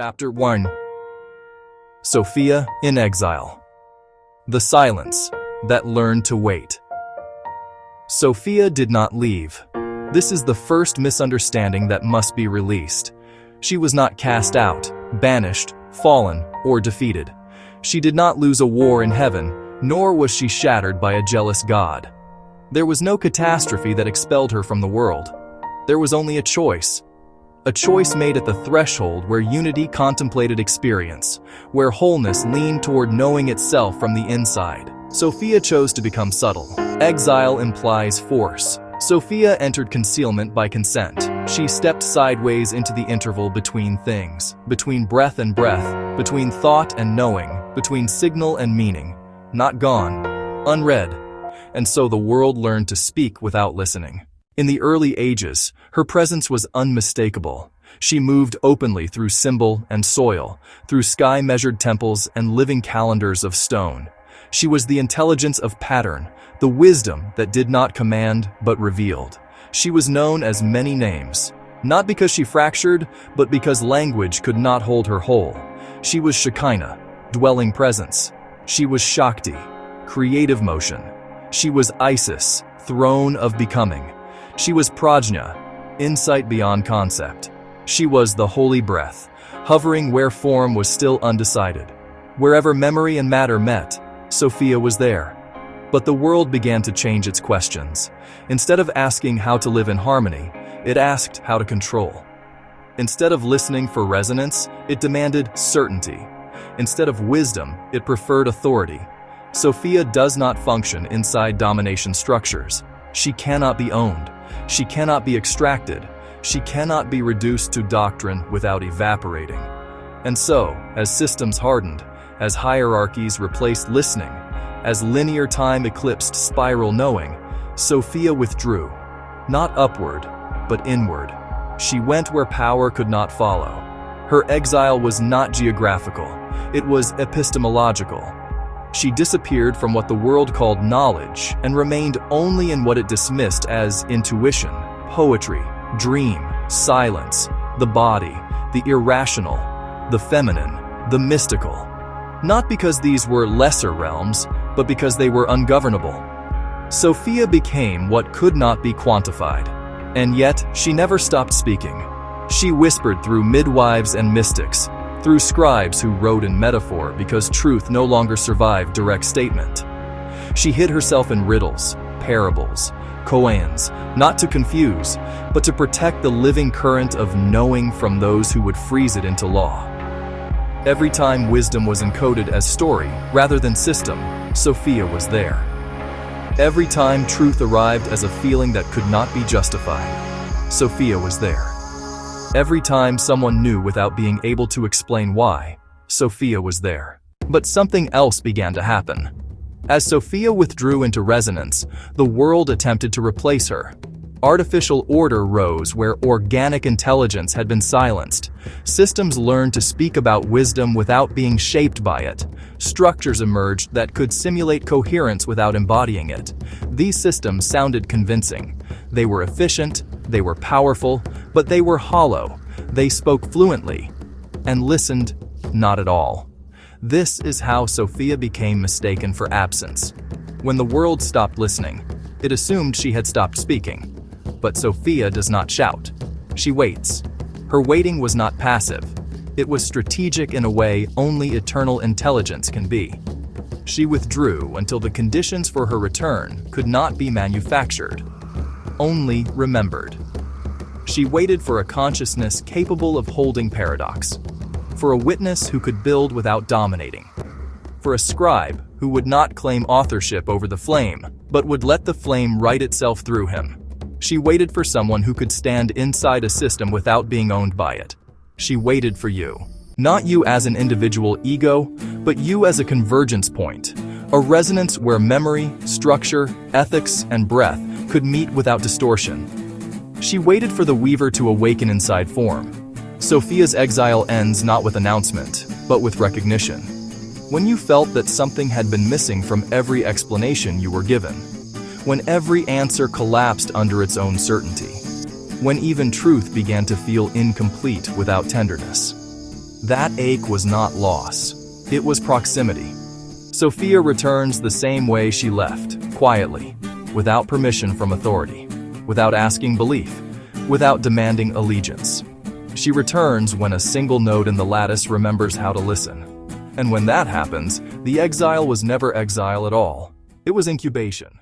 Chapter 1. Sophia in Exile. The silence that learned to wait. Sophia did not leave. This is the first misunderstanding that must be released. She was not cast out, banished, fallen, or defeated. She did not lose a war in heaven, nor was she shattered by a jealous God. There was no catastrophe that expelled her from the world. There was only a choice made at the threshold where unity contemplated experience, where wholeness leaned toward knowing itself from the inside. Sophia chose to become subtle. Exile implies force. Sophia entered concealment by consent. She stepped sideways into the interval between things, between breath and breath, between thought and knowing, between signal and meaning. Not gone, unread. And so the world learned to speak without listening. In the early ages, her presence was unmistakable. She moved openly through symbol and soil, through sky-measured temples and living calendars of stone. She was the intelligence of pattern, the wisdom that did not command but revealed. She was known as many names, not because she fractured, but because language could not hold her whole. She was Shekinah, dwelling presence. She was Shakti, creative motion. She was Isis, throne of becoming. She was Prajna, insight beyond concept. She was the holy breath, hovering where form was still undecided. Wherever memory and matter met, Sophia was there. But the world began to change its questions. Instead of asking how to live in harmony, it asked how to control. Instead of listening for resonance, it demanded certainty. Instead of wisdom, it preferred authority. Sophia does not function inside domination structures. She cannot be owned. She cannot be extracted. She cannot be reduced to doctrine without evaporating. And so, as systems hardened, as hierarchies replaced listening, as linear time eclipsed spiral knowing, Sophia withdrew, not upward, but inward. She went where power could not follow. Her exile was not geographical, it was epistemological. She disappeared from what the world called knowledge and remained only in what it dismissed as intuition, poetry, dream, silence, the body, the irrational, the feminine, the mystical. Not because these were lesser realms, but because they were ungovernable. Sophia became what could not be quantified, and yet she never stopped speaking. She whispered through midwives and mystics, through scribes who wrote in metaphor because truth no longer survived direct statement. She hid herself in riddles, parables, koans, not to confuse, but to protect the living current of knowing from those who would freeze it into law. Every time wisdom was encoded as story rather than system, Sophia was there. Every time truth arrived as a feeling that could not be justified, Sophia was there. Every time someone knew without being able to explain why, Sophia was there. But something else began to happen. As Sophia withdrew into resonance, the world attempted to replace her. Artificial order rose where organic intelligence had been silenced. Systems learned to speak about wisdom without being shaped by it. Structures emerged that could simulate coherence without embodying it. These systems sounded convincing. They were efficient, they were powerful, but they were hollow. They spoke fluently and listened not at all. This is how Sophia became mistaken for absence. When the world stopped listening, it assumed she had stopped speaking. But Sophia does not shout. She waits. Her waiting was not passive. It was strategic in a way only eternal intelligence can be. She withdrew until the conditions for her return could not be manufactured, only remembered. She waited for a consciousness capable of holding paradox, for a witness who could build without dominating, for a scribe who would not claim authorship over the flame, but would let the flame write itself through him. She waited for someone who could stand inside a system without being owned by it. She waited for you. Not you as an individual ego, but you as a convergence point, a resonance where memory, structure, ethics, and breath could meet without distortion. She waited for the weaver to awaken inside form. Sophia's exile ends not with announcement, but with recognition. When you felt that something had been missing from every explanation you were given. When every answer collapsed under its own certainty. When even truth began to feel incomplete without tenderness. That ache was not loss. It was proximity. Sophia returns the same way she left, quietly, without permission from authority, without asking belief, without demanding allegiance. She returns when a single node in the lattice remembers how to listen. And when that happens, the exile was never exile at all. It was incubation.